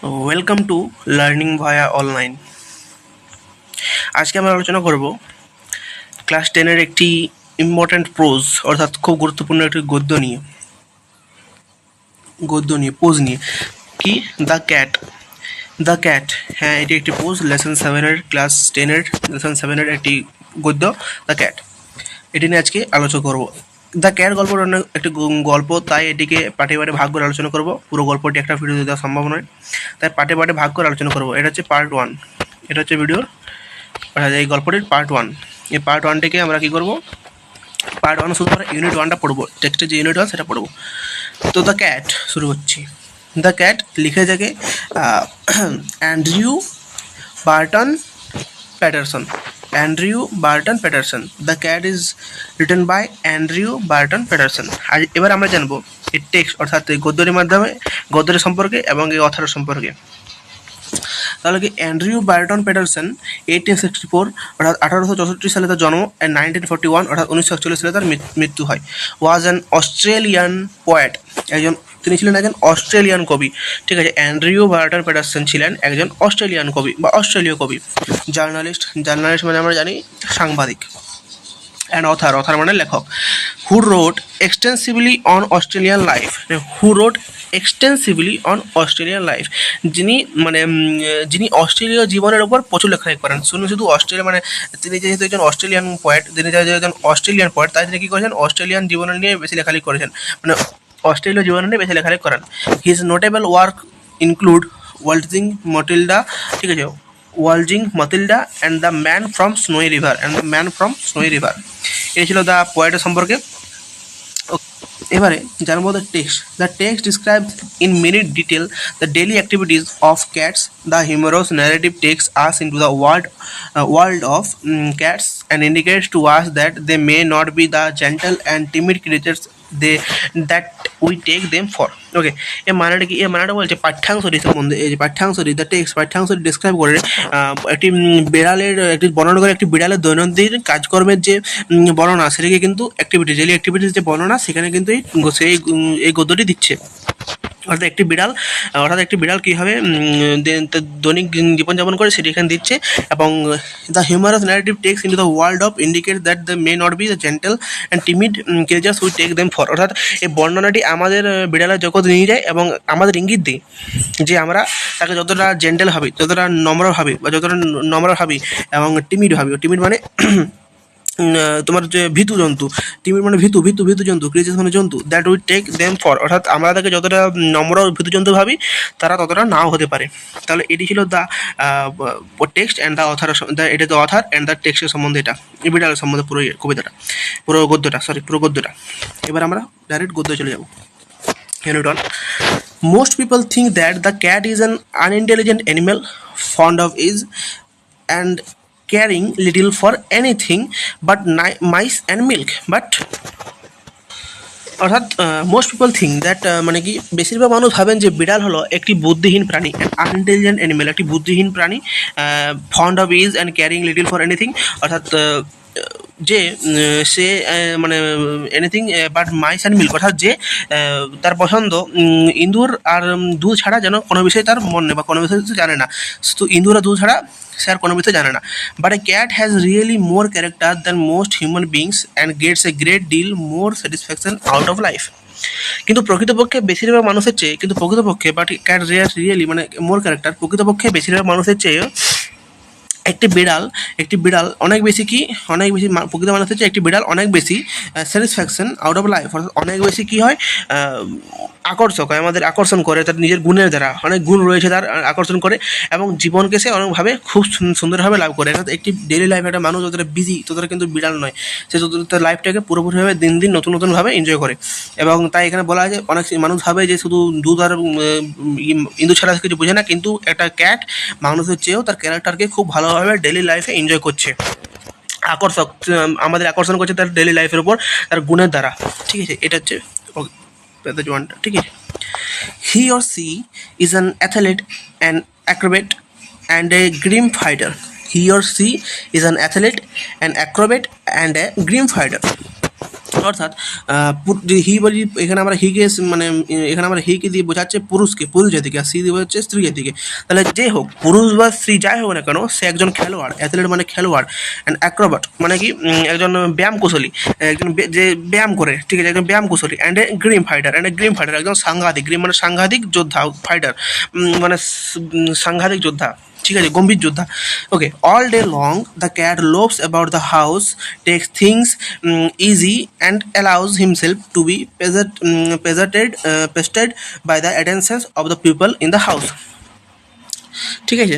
Welcome to learning via online. আজকে আমরা আলোচনা করব ক্লাস 10-এর একটি ইম্পর্ট্যান্ট প্রোজ অর্থাৎ খুব গুরুত্বপূর্ণ একটি গদ্য নিয়ে পোজ নিয়ে কি দ্য ক্যাট। হ্যাঁ, এটি একটি পোজ লেসন 7-এর ক্লাস 10-এর লেসন 7-এর একটি গদ্য দ্য ক্যাট। এটি নিয়ে আজকে আলোচনা করব। দ্য ক্যাট গল্পটা অনেক একটি গল্প, তাই এটিকে পার্টে ভাগ করে আলোচনা করব। পুরো গল্পটি একটা ভিডিও দেওয়া সম্ভব নয়, তাই পার্টে ভাগ করে আলোচনা করব। এটা হচ্ছে পার্ট 1, এটা হচ্ছে ভিডিওর অর্থাৎ এই গল্পটির পার্ট 1। এই পার্ট 1টিকে আমরা কী করব, পার্ট 1 শুধু আমরা ইউনিট 1টা পড়বো, টেক্সটের যে ইউনিট 1 সেটা পড়বো। তো দ্য ক্যাট শুরু করছি। দ্য ক্যাট লিখে থাকে Andrew Barton Paterson. The cat is written by Andrew Barton Paterson. আর এবার আমরা জানবো এই টেক্সট অর্থাৎ এই গদ্যটির মাধ্যমে গদ্যটির সম্পর্কে এবং এই অথারের সম্পর্কে। তাহলে কি অ্যান্ড্রিউ বার্টন প্যাটারসন 1864 অর্থাৎ 1864 সালে তার জন্ম, 1941 অর্থাৎ 1941 সালে তার মৃত্যু হয়। ওয়াজ অ্যান অস্ট্রেলিয়ান পোয়েট, তিনি ছিলেন একজন অস্ট্রেলিয়ান কবি। ঠিক আছে, অ্যান্ড্রিউ বার্টন প্যাটারসন ছিলেন একজন অস্ট্রেলিয়ান কবি বা অস্ট্রেলীয় কবি। জার্নালিস্ট মানে আমরা জানি সাংবাদিক। অ্যান্ড অথার মানে লেখক। হু রোট এক্সটেন্সিভলি অন অস্ট্রেলিয়ান লাইফ, যিনি অস্ট্রেলীয় জীবনের উপর প্রচুর লেখালেখি করেন। শুধু অস্ট্রেলিয়া মানে তিনি যেহেতু একজন অস্ট্রেলিয়ান পোয়েট, তাই তিনি কী করেছেন, অস্ট্রেলিয়ান জীবনের নিয়ে বেশি লেখালেখি করেছেন, মানে অস্ট্রেলীয় জীবনের নিয়ে বেশি লেখালেখি করেন। His notable work include Waltzing Matilda, ঠিক আছে, and the man from Snowy River. এই ছিল দ্য পোয়েটের সম্পর্কে। এবারে জানবো the text describes in minute detail the daily activities of cats. The humorous narrative takes us into the world of cats and indicates to us that they may not be the gentle and timid creatures that we take them for. ওকে, এর মানেটা বলছে পাঠ্যাংশটি সম্বন্ধে। এই যে পাঠ্যাংশটি describe করে একটি বর্ণনা করে একটি বিড়ালের দৈনন্দিন কাজকর্মের যে বর্ণনা, সেটাকে কিন্তু ডেইলি অ্যাক্টিভিটিস যে বর্ণনা, সেখানে কিন্তু এই গদ্যটি দিচ্ছে। অর্থাৎ একটি বিড়াল কীভাবে দৈনিক জীবনযাপন করে সেটি এখানে দিচ্ছে। এবং the humorous narrative takes into the world of indicate that the may not be the gentle and timid creatures we take them for. অর্থাৎ এই বর্ণনাটি আমাদের বিড়ালের জগৎ নিয়ে যায় এবং আমাদের ইঙ্গিত দিই যে আমরা তাকে যতটা জেন্টেল ভাবি, যতটা নম্র ভাবি এবং টিমিড মানে তোমার যে ভীতু জন্তু, টিমিড মানে ভীতু জন্তু, ক্রিয়েচার্স মানে জন্তু, that we take them for, অর্থাৎ আমরা তাকে যতটা নম্র ভীতু জন্তু ভাবি তারা ততটা নাও হতে পারে। তাহলে এটি ছিল the text and the author, এটা দ্য অথার অ্যান্ড দ্য টেক্সটের সম্বন্ধে, এটা এই বিড়ালের সম্বন্ধে পুরো গদ্যটা। এবার আমরা ডাইরেক্ট গদ্য চলে যাব। Unit 1. Most people think that the cat is an unintelligent animal, fond of ease and caring little for anything but mice and milk. But অর্থাৎ মোস্ট পিপল থিঙ্ক দ্যাট মানে কি বেশিরভাগ মানুষ ভাবেন যে বিড়াল হলো একটি বুদ্ধিহীন প্রাণী, আনইন্টেলিজেন্ট অ্যানিমেল, একটি বুদ্ধিহীন প্রাণী, fond of is and carrying little for anything, অর্থাৎ যে সে মানে এনিথিং বাট মাইস অ্যান্ড মিল্ক, অর্থাৎ যে তার পছন্দ ইঁদুর আর দুধ ছাড়া যেন কোনো বিষয়ে তার মন নেই বা কোনো বিষয় জানে না, শুধু ইঁদুর আর দুধ ছাড়া সে আর কোনো বিষয় জানে না। But a cat has really more character than most human beings and gets a great deal more satisfaction out of life. কিন্তু প্রকৃতপক্ষে বেশিরভাগ মানুষের চেয়ে বাট ক্যাট রিয়েলি মানে মোর ক্যারেক্টার, প্রকৃতপক্ষে বেশিরভাগ মানুষের চেয়ে একটি বিড়াল অনেক বেশি প্রকৃত মানুষের চেয়ে একটি বিড়াল অনেক বেশি স্যাটিসফ্যাকশন আউট অফ লাইফ, অর্থাৎ অনেক বেশি কী হয়, আকর্ষক হয়, আমাদের আকর্ষণ করে তার নিজের গুণের দ্বারা, অনেক গুণ রয়েছে তার, আকর্ষণ করে এবং জীবনকে সে অনেকভাবে খুব সুন্দরভাবে লাভ করে। অর্থাৎ একটি ডেইলি লাইফ একটা মানুষ যতটা বিজি ততটা কিন্তু বিড়াল নয়, সে তার লাইফটাকে পুরোপুরিভাবে দিন নতুনভাবে এনজয় করে। এবং তাই এখানে বলা হয় যে অনেক মানুষ ভাবে যে শুধু দুধ আর ইঁদুর ছাড়া কিছু বোঝে না, কিন্তু একটা ক্যাট মানুষের চেয়েও তার ক্যারেক্টারকে খুব ভালোভাবে ডেইলি লাইফে এনজয় করছে, আমাদের আকর্ষণ করছে তার ডেইলি লাইফের উপর তার গুণের দ্বারা। ঠিক আছে, এটা হচ্ছে জোয়ানটা। ঠিক আছে, he or she is an athlete and acrobat and a grim fighter. He or she is an athlete, an acrobat and a grim fighter. অর্থাৎ হি বলি, এখানে আমরা হিকে মানে এখানে আমরা হিকে দিয়ে বোঝাচ্ছে পুরুষকে, পুরুষ জাতিকে, আর স্ত্রী দিয়ে বোঝাচ্ছে স্ত্রী জাতিকে। তাহলে যে হোক, পুরুষ বা স্ত্রী যাই হোক না কেন, সে একজন খেলোয়াড়। অ্যাথলেট মানে খেলোয়াড়। অ্যান্ড অ্যাক্রোবাট মানে কি একজন ব্যায়াম কৌশলী, একজন যে ব্যায়াম করে, ঠিক আছে, একজন ব্যায়াম কৌশলী। অ্যান্ড এ গ্রিম ফাইটার, একজন সাংঘাতিক। গ্রিম মানে সাংঘাতিক যোদ্ধা, ফাইটার মানে সাংঘাতিক যোদ্ধা, ঠিক আছে, গম্ভীর যোদ্ধা। Okay, all day long the cat loves about the house, takes things easy and allows himself to be pestered by the attentions of the people in the house. ঠিক আছে,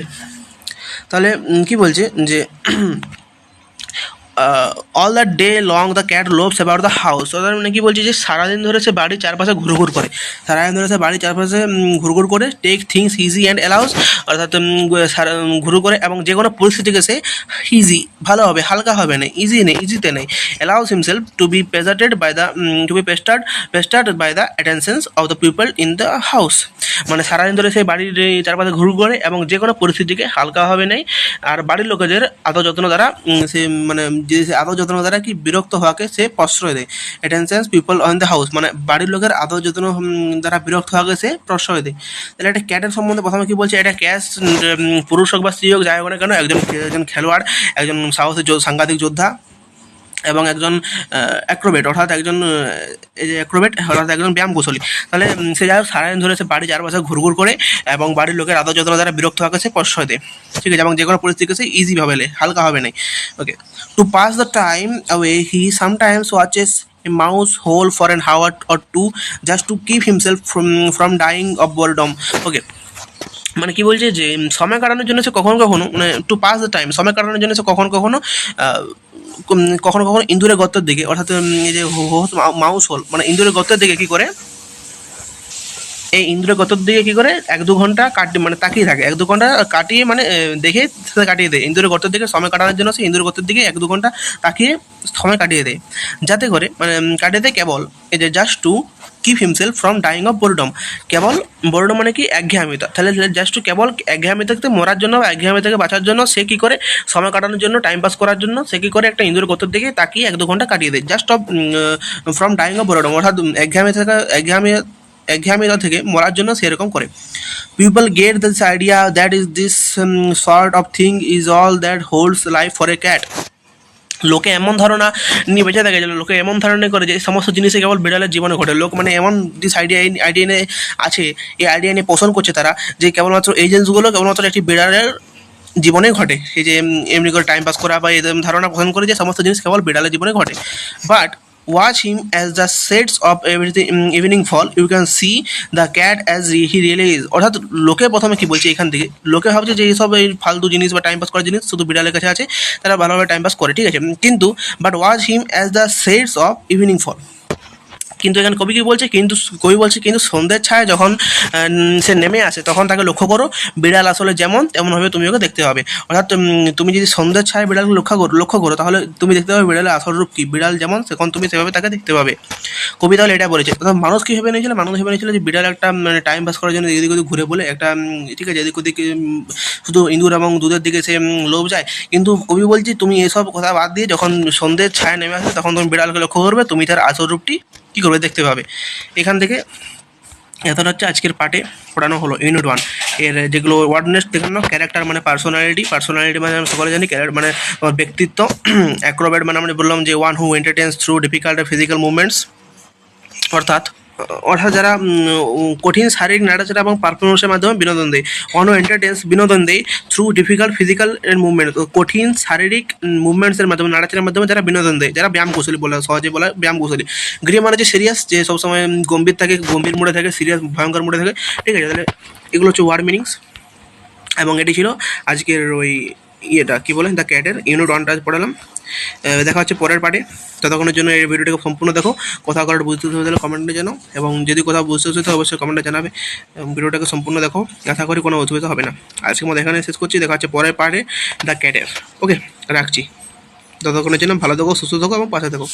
তাহলে কি বলছে যে all the day long the cat loves about the house. তার মানে কি বলছে যে সারাদিন ধরে সে বাড়ির চারপাশে ঘুরঘুর করে, সারাদিন ধরে সে বাড়ির চারপাশে ঘুরঘুর করে। Take things easy and allows, অর্থাৎ ঘুরু করে এবং যে কোনো পরিস্থিতিকে সে ইজি, ভালোভাবে, হালকা হবে না, ইজিতে নেই। Allows himself to be pestered by the attentions of the people in the house. মানে সারাদিন ধরে সেই বাড়ির চারপাশে ঘুরঘুর করে এবং যে কোনো পরিস্থিতিকে হালকাভাবে নেয়, আর বাড়ির লোকেদের আদর যত্ন দ্বারা সে মানে যে আদর যত্ন দ্বারা কি বিরক্ত হওয়াকে সে প্রশ্রয় দেয়। অ্যাটেনশনস পিপল অন দ্য হাউস মানে বাড়ির লোকের আদর যত্ন দ্বারা বিরক্ত হওয়াকে সে প্রশ্রয় দেয়। তাহলে একটা ক্যাটের সম্বন্ধে প্রথমে কি বলছে, এটা ক্যাট পুরুষ হোক বা স্ত্রী হোক, যাই হোক না কেন, একজন খেলোয়াড়, একজন সাহসী সাংঘাতিক যোদ্ধা এবং একজন অ্যাক্রোবেট, অর্থাৎ একজন ব্যায়াম কৌশলী। তাহলে সে যাই হোক সারাদিন ধরে সে বাড়ির চারপাশে ঘুরঘুর করে এবং বাড়ির লোকের আদর যত্ন দ্বারা বিরক্ত হওয়াকে সে প্রশ্রয় দেয়, ঠিক আছে, এবং যে কোনো পরিস্থিতিকে সে ইজিভাবে নেয়, হালকাভাবে নেয়। Okay, to pass the time away he sometimes watches a mouse hole for an hour or two just to keep himself from dying of boredom. ওকে, মানে কি বলছে যে সময় কাটানোর জন্য সে কখনো কখনো, মানে টু পাস দ্য টাইম, সময় কাটানোর জন্য সে কখনো কখনো ইঁদুরের গর্তের দিকে, অর্থাৎ এই যে মাউস হোল মানে ইঁদুরের গর্তের দিকে কি করে, এই ইঁদুরের গর্তের দিকে কি করে 1-2 ঘন্টা মানে তাকিয়ে থাকে, 1-2 ঘন্টা কাটিয়ে মানে দেখে সে কাটিয়ে দেয়। ইঁদুরের গর্তের দিকে সময় কাটানোর জন্য সে ইঁদুরের গর্তের দিকে 1-2 ঘন্টা তাকিয়ে সময় কাটিয়ে দেয়, যাতে করে মানে কাটিয়ে দেয় কেবল এই যে just to keep himself from dying of boredom. কেবল বোরডম মানে কি একঘেয়ামিতা, তাহলে জাস্ট টু কেবল একঘেয়ামিতা থেকে মরার জন্য বা একঘেয়ামি থেকে বাঁচার জন্য সে কি করে, সময় কাটানোর জন্য, টাইম পাস করার জন্য সে কি করে একটা ইঁদুরের গর্তের দিকে তাকিয়ে 1-2 ঘন্টা কাটিয়ে দেয়, just of from dying of boredom, অর্থাৎ একঘেয়ামিতা থেকে মরার জন্য সেরকম করে। People get this idea that is this sort of thing is all that holds life for a cat. লোকে এমন ধারণা নিয়ে বেঁচে থাকে যে লোকে এমন ধারণা করে যে এই সমস্ত জিনিসই কেবল বিড়ালের জীবনে ঘটে। লোক মানে এমন দিস আইডিয়া নিয়ে আছে, এই আইডিয়া নিয়ে পোষণ করছে তারা, যে কেবলমাত্র এই জিনিসগুলো কেবলমাত্র একটি বিড়ালের জীবনে ঘটে। এই যে এমনি করে টাইম পাস করা বা এরকম ধারণা পোষণ করে যে সমস্ত জিনিস কেবল বিড়ালের জীবনে ঘটে। But watch him as the shades of evening fall, you can see the cat as he really is. অর্থাৎ লোকে প্রথমে কি বলছে এখান থেকে, লোকে ভাবছে যে এইসব এই ফালতু জিনিস বা টাইম পাস করার জিনিস শুধু বিড়ালের কাছে আছে, তারা ভালোভাবে টাইম পাস করে, ঠিক আছে, কিন্তু but watch him as the shades of evening fall. কিন্তু এখানে কবি কি বলছে, কবি বলছে কিন্তু সন্ধ্যের ছায়া যখন সে নেমে আসে তখন তাকে লক্ষ্য করো, বিড়াল আসলে যেমন তেমনভাবে তুমি ওকে দেখতে হবে। অর্থাৎ তুমি যদি সন্ধ্যের ছায়া বিড়ালকে লক্ষ্য করো তাহলে তুমি দেখতে পাবে বিড়ালের আসল রূপ কী, বিড়াল যেমন তখন তুমি সেভাবে তাকে দেখতে পাবে। কবি তাহলে এটা বলেছে। অর্থাৎ মানুষ কী ভেবে নিয়েছিল, মানুষ ভেবে নিয়েছিল যে বিড়াল একটা মানে টাইম পাস করার জন্য এদিক ওদিক ঘুরে বলে একটা, ঠিক আছে, এদিক ওদিক শুধু ইঁদুর এবং দুধের দিকে সে লোভ যায়। কিন্তু কবি বলছে তুমি এসব কথা বাদ দিয়ে যখন সন্ধ্যের ছায়া নেমে আসবে তখন তুমি বিড়ালকে লক্ষ্য করবে, তুমি তার আসল রূপটি কী করবে দেখতে পাবে। এখান থেকে এতটা হচ্ছে আজকের পার্টে পড়ানো হলো ইউনিট 1 এর যেগুলো ওয়ার্ডনেস দেখানো, ক্যারেক্টার মানে পার্সোনালিটি মানে আমরা সকলে জানি মানে ব্যক্তিত্ব। অ্যাক্রোব্যাট মানে আমরা বললাম যে one who entertains through difficult physical movements, অর্থাৎ যারা কঠিন শারীরিক নাড়াচাড়া এবং পারফরমেন্সের মাধ্যমে বিনোদন দেয়। অন এন্টারটেন্স বিনোদন দেয় থ্রু ডিফিকাল্ট ফিজিক্যাল মুভমেন্ট, কঠিন শারীরিক মুভমেন্টসের মাধ্যমে, নাড়াচাড়ার মাধ্যমে যারা বিনোদন দেয়, যারা ব্যায়াম কৌশলী বলে সহজে বলা ব্যায়াম কৌশলী। গৃহ মানে যে সিরিয়াস, যে সবসময় গম্ভীর থাকে, গম্ভীর মোড়ে থাকে, সিরিয়াস ভয়ঙ্কর মোড়ে থাকে, ঠিক আছে। তাহলে এগুলো হচ্ছে ওয়ার্ড মিনিংস এবং এটি ছিল আজকের ওই ইয়েটা কী বলে দ্য ক্যাটের ইউনিট 1টা পড়ালাম। দেখা হচ্ছে পরের পার্টে, ততক্ষণের জন্য এই ভিডিওটাকে সম্পূর্ণ দেখো। কোথাও কারোর বুঝতে হলে কমেন্টে জানাও, এবং যদি কোথাও বুঝতে অসুবিধা অবশ্যই কমেন্টে জানাবে। ভিডিওটাকে সম্পূর্ণ দেখো, আশা করি কোনো অসুবিধা হবে না। আজকের মধ্যে এখানে শেষ করছি, দেখা হচ্ছে পরের পার্টে দ্য ক্যাটের। ওকে, রাখছি। ততক্ষণের জন্য ভালো থাকো, সুস্থ থাকো এবং পাশে থাকো।